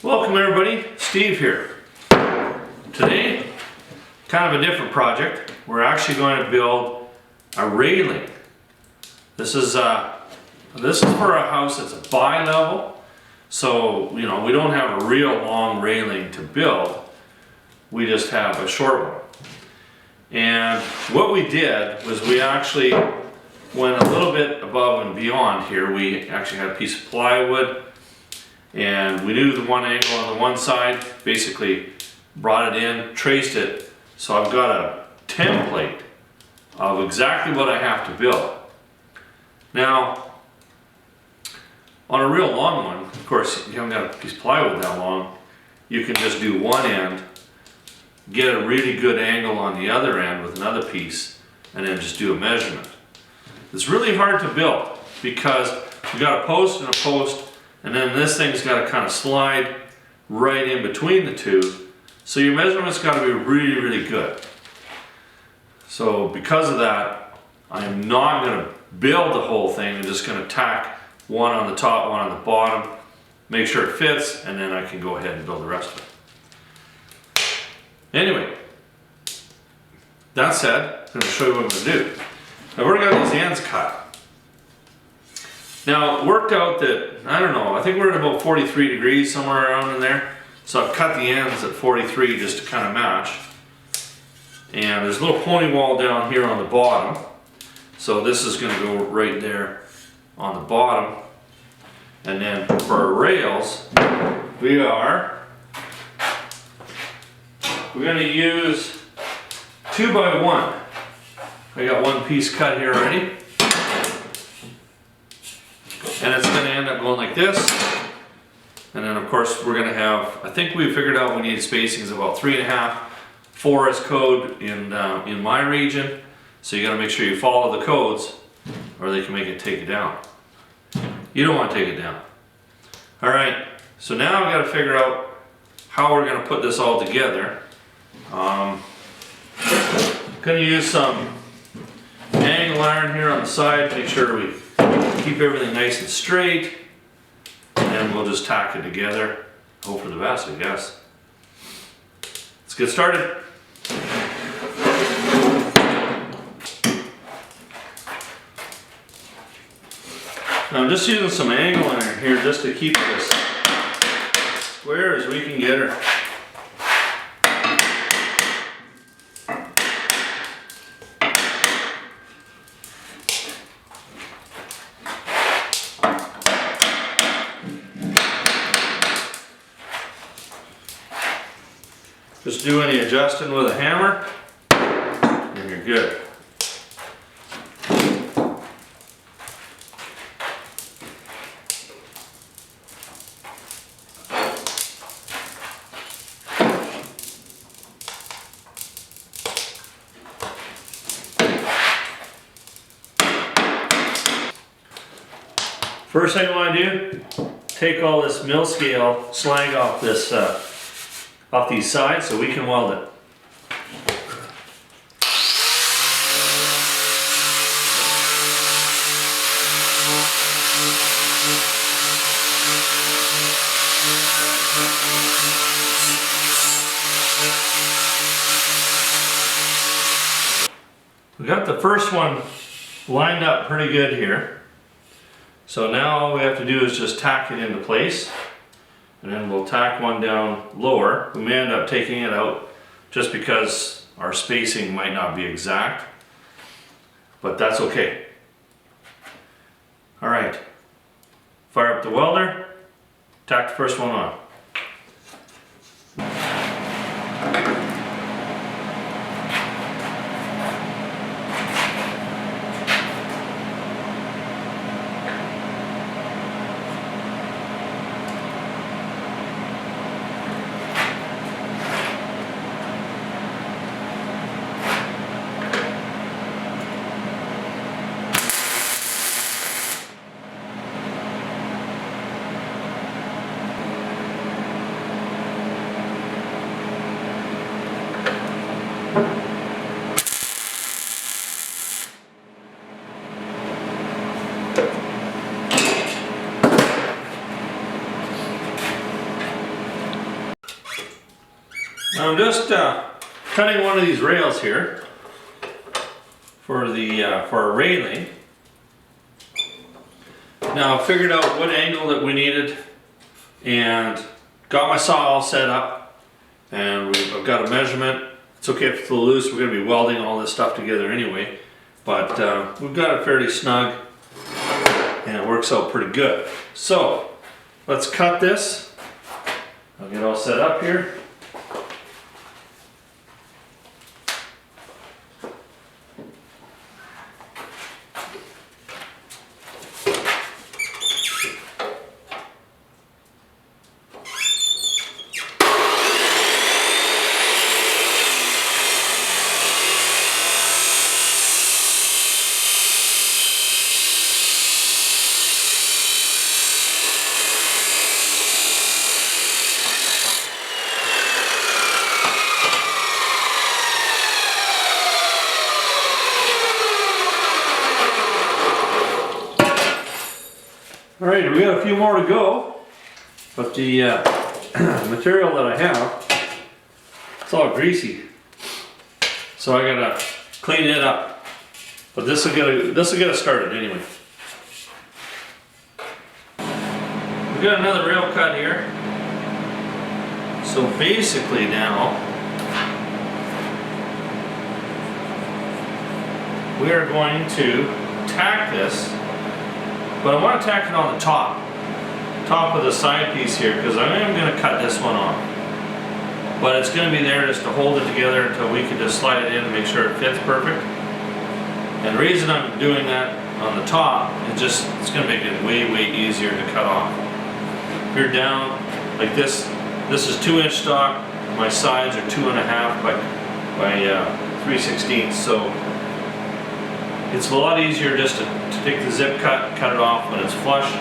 Welcome everybody, Steve here. Today, kind of a different project. We're actually going to build a railing. This is for a house that's a bi-level, so we don't have a real long railing to build. We just have a short one. And what we did was we actually went a little bit above and beyond here. We actually had a piece of plywood, and we knew the one angle on the one side, basically brought it in, traced it. So I've got a template of exactly what I have to build. Now, on a real long one, of course, you haven't got a piece of plywood that long, you can just do one end, get a really good angle on the other end with another piece, and then just do a measurement. It's really hard to build because you've got a post and a post, and then this thing's got to kind of slide right in between the two. So your measurement's got to be really, really good. So because of that, I'm not going to build the whole thing. I'm just going to tack one on the top, one on the bottom, make sure it fits, and then I can go ahead and build the rest of it. Anyway, that said, I'm going to show you what I'm going to do. I've already got these ends cut. Now, it worked out that, I don't know, I think we're at about 43 degrees, somewhere around in there. So I've cut the ends at 43 just to kind of match. And there's a little pony wall down here on the bottom. So this is going to go right there on the bottom. And then for our rails, we're going to use 2x1. I got one piece cut here already. And it's going to end up going like this. And then of course we're going to have, I think we figured out we need spacings about 3.5, 4 is code in my region. So you got to make sure you follow the codes or they can make it take it down. You don't want to take it down. Alright, so now I've got to figure out how we're going to put this all together. I'm going to use some angle iron here on the side to make sure we keep everything nice and straight, and we'll just tack it together. Hope for the best, I guess. Let's get started. Now I'm just using some angle iron here just to keep it as square as we can get her. Just do any adjusting with a hammer, and you're good. First thing I want to do, take all this mill scale slag off this off these sides so we can weld it. We got the first one lined up pretty good here. So now all we have to do is just tack it into place. And then we'll tack one down lower. We may end up taking it out just because our spacing might not be exact, but that's okay. All right, fire up the welder, tack the first one on. I'm just cutting one of these rails here for a railing. Now I figured out what angle that we needed and got my saw all set up, and I've got a measurement. It's okay if it's a little loose, we're going to be welding all this stuff together anyway, but we've got it fairly snug and it works out pretty good. So let's cut this. I'll get all set up here. Alright, we got a few more to go, but the material that I have, it's all greasy, so I gotta clean it up. But this will get us started anyway. We got another rail cut here. So basically now we are going to tack this. But I want to tack it on the top of the side piece here, because I am going to cut this one off. But it's going to be there just to hold it together until we can just slide it in and make sure it fits perfect. And the reason I'm doing that on the top is just, it's going to make it way, way easier to cut off. If you're down like this is 2-inch stock, my sides are 2.5 by 3/16, so it's a lot easier just to take the zip cut it off when it's flush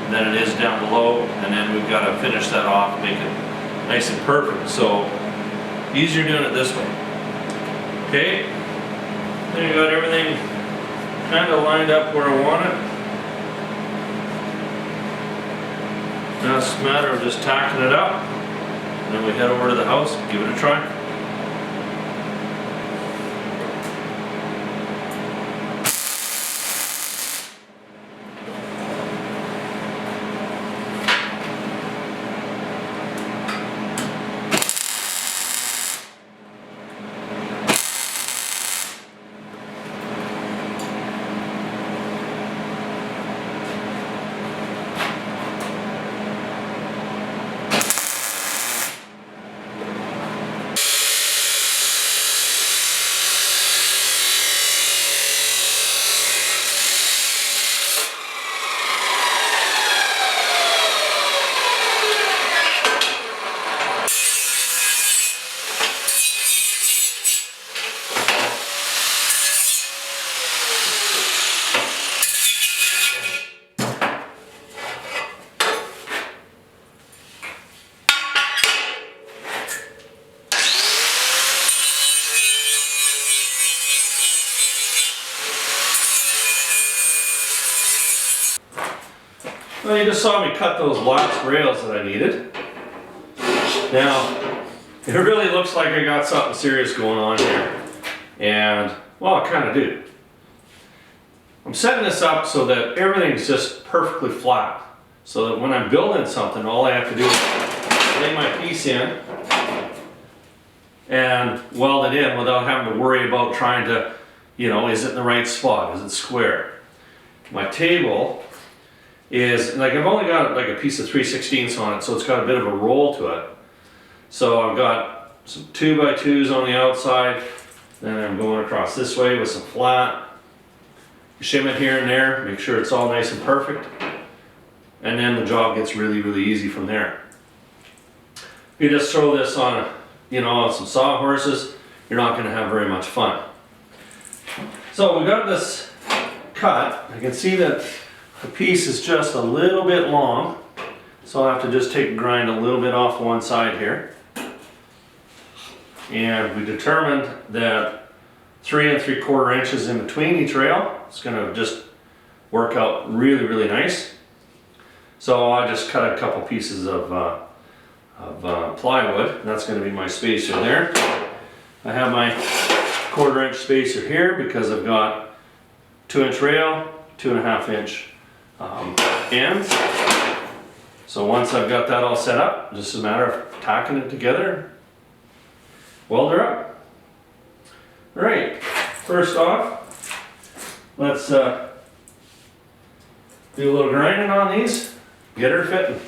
than it is down below, and then we've got to finish that off, make it nice and perfect. So easier doing it this way. Okay, then you got everything kind of lined up where I want it. Now it's a matter of just tacking it up, and then we head over to the house and give it a try. Well, you just saw me cut those last rails that I needed. Now, it really looks like I got something serious going on here. And, well, I kind of do. I'm setting this up so that everything's just perfectly flat. So that when I'm building something, all I have to do is lay my piece in and weld it in without having to worry about trying to, is it in the right spot? Is it square? My table is, like, I've only got like a piece of 3/16 on it, so it's got a bit of a roll to it. So I've got some 2x2s on the outside, then I'm going across this way with some flat. Shim it here and there, make sure it's all nice and perfect. And then the job gets really, really easy from there. You just throw this on, on some sawhorses, you're not going to have very much fun. So we got this cut. I can see that the piece is just a little bit long, so I'll have to just grind a little bit off one side here. And we determined that 3 3/4 inches in between each rail. It's going to just work out really, really nice. So I just cut a couple pieces of plywood. And that's going to be my spacer there. I have my 1/4 inch spacer here because I've got 2-inch rail, 2.5 inch ends. So once I've got that all set up, just a matter of tacking it together, weld her up. All right, first off, let's do a little grinding on these, get her fitting.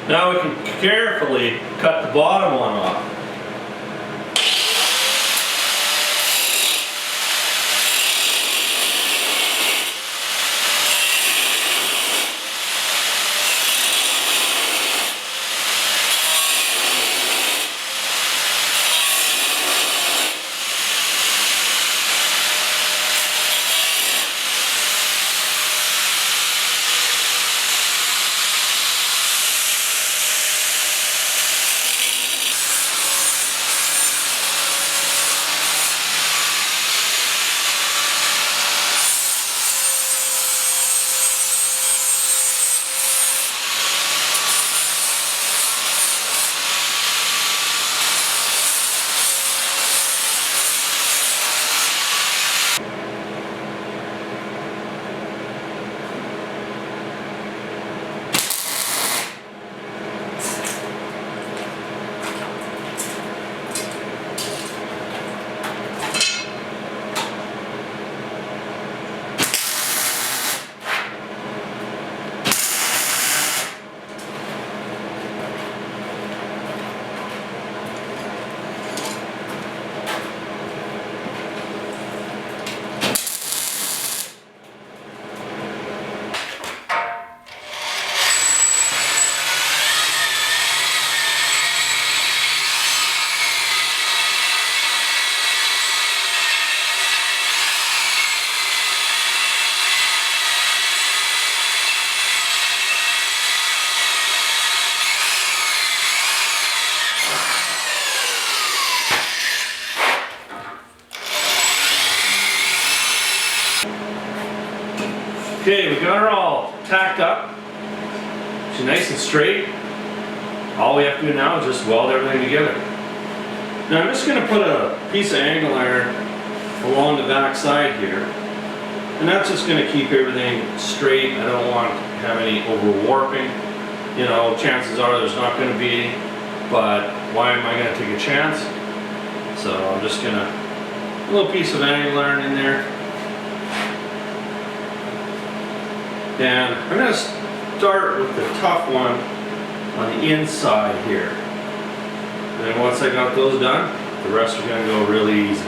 Now we can carefully cut the bottom one off. Okay, we got her all tacked up. She's nice and straight. All we have to do now is just weld everything together. Now I'm just going to put a piece of angle iron along the back side here. And that's just going to keep everything straight. I don't want to have any over warping. You know, chances are there's not going to be any, but why am I going to take a chance? So I'm just going to, a little piece of angle iron in there. And I'm going to start with the tough one on the inside here. And then once I got those done, the rest are going to go really easy.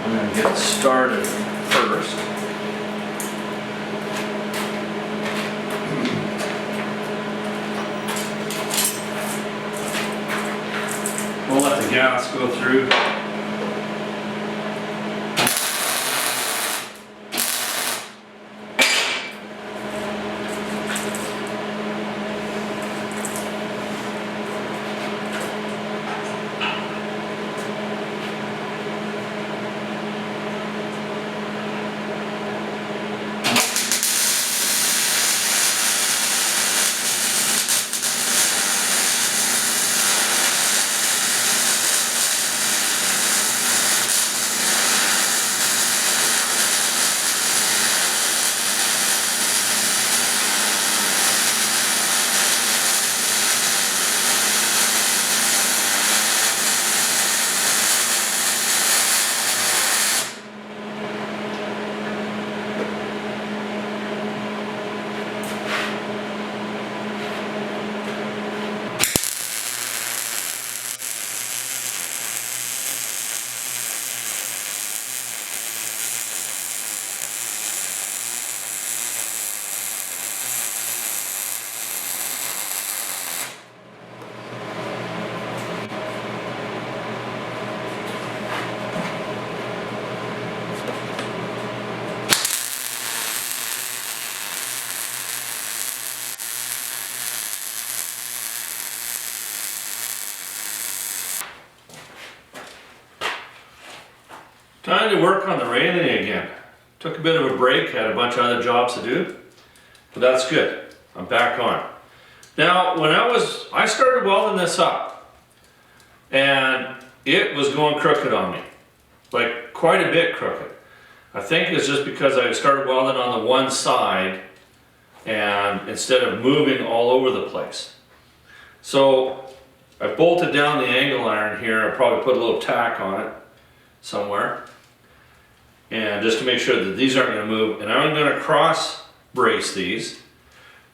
I'm going to get started first. We'll let the gas go through. Time to work on the railing again. Took a bit of a break, had a bunch of other jobs to do, but that's good. I'm back on. Now, when I started welding this up, and it was going crooked on me, like quite a bit crooked. I think it's just because I started welding on the one side, and instead of moving all over the place. So I bolted down the angle iron here. I probably put a little tack on it somewhere, and just to make sure that these aren't going to move. And I'm going to cross brace these,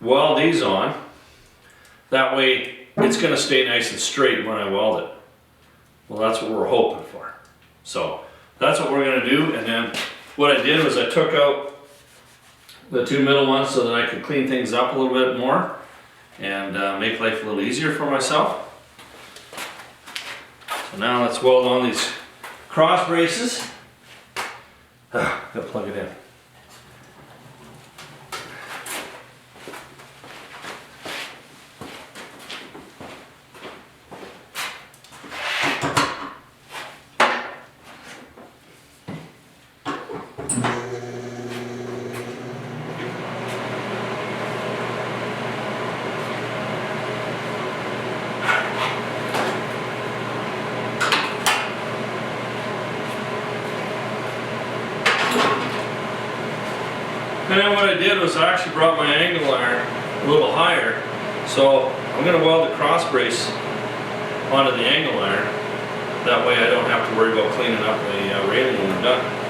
weld these on. That way it's going to stay nice and straight when I weld it. Well, that's what we're hoping for. So that's what we're going to do. And then what I did was I took out the two middle ones so that I could clean things up a little bit more and make life a little easier for myself. So now let's weld on these cross braces. Gotta plug it in. And then what I did was I actually brought my angle iron a little higher. So I'm going to weld the cross brace onto the angle iron. That way I don't have to worry about cleaning up the railing when I'm done.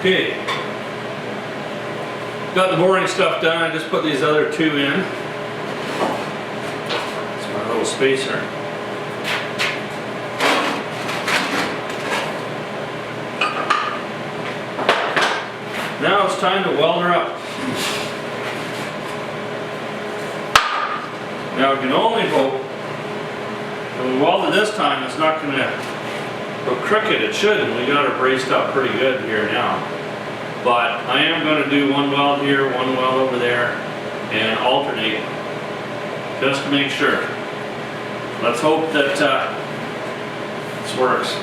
Okay, got the boring stuff done. I just put these other two in. It's my little spacer. Now it's time to weld her up. Now I can only hope when we weld it this time it's not going to go crooked. It shouldn't. We got her braced up pretty good here now. But I am going to do one weld here, one weld over there, and alternate just to make sure. Let's hope that this works.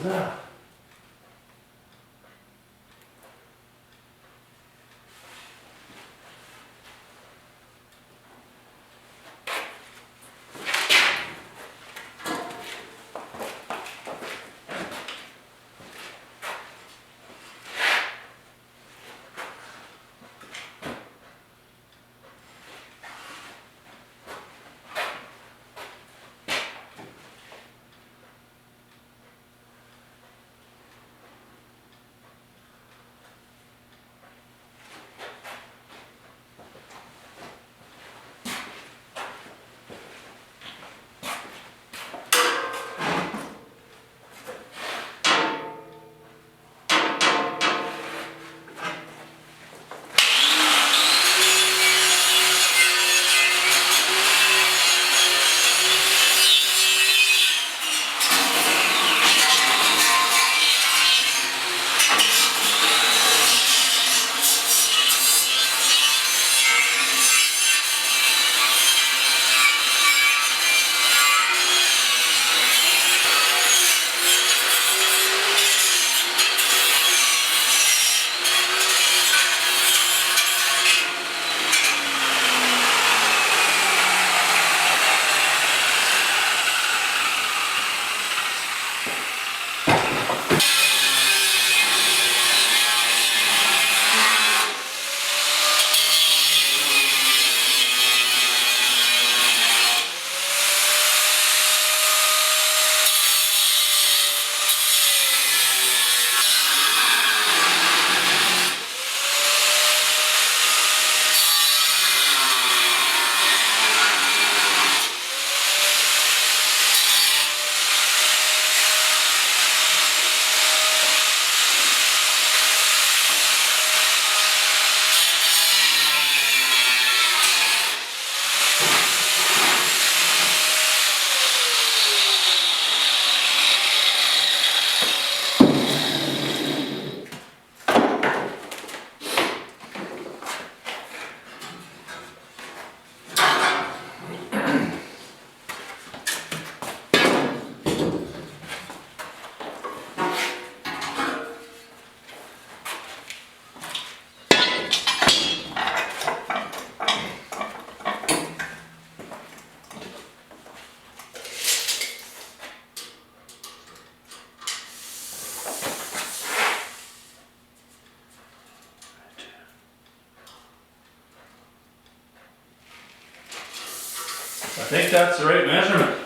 that? I think that's the right measurement.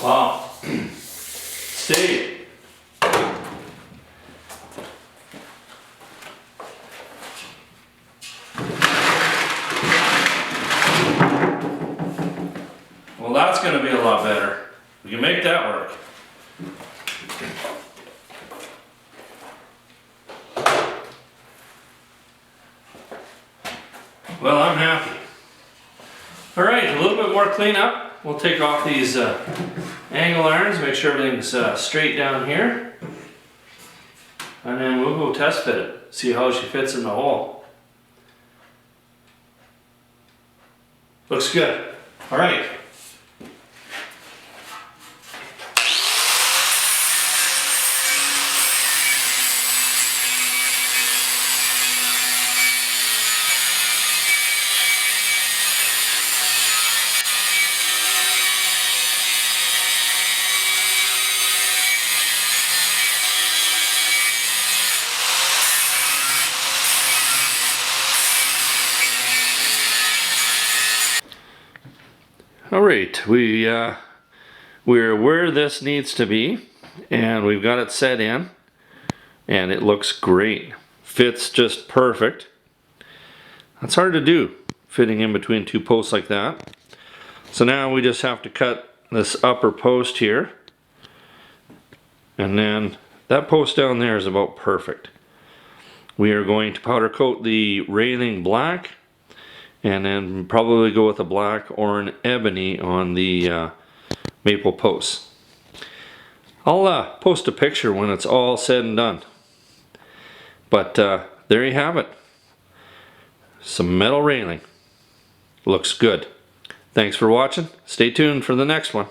Wow. See. Well, that's going to be a lot better. We can make that work. Well, I'm happy. All right, a little bit more cleanup. We'll take off these angle irons, make sure everything's straight down here. And then we'll go test fit it, see how she fits in the hole. Looks good. All right. All right, we're where this needs to be, and we've got it set in, and it looks great. fits just perfect. That's hard to do, fitting in between two posts like that. So now we just have to cut this upper post here, and then that post down there is about perfect. We are going to powder coat the railing black, and then probably go with a black or an ebony on the maple posts. I'll post a picture when it's all said and done. But there you have it. Some metal railing. Looks good. Thanks for watching. Stay tuned for the next one.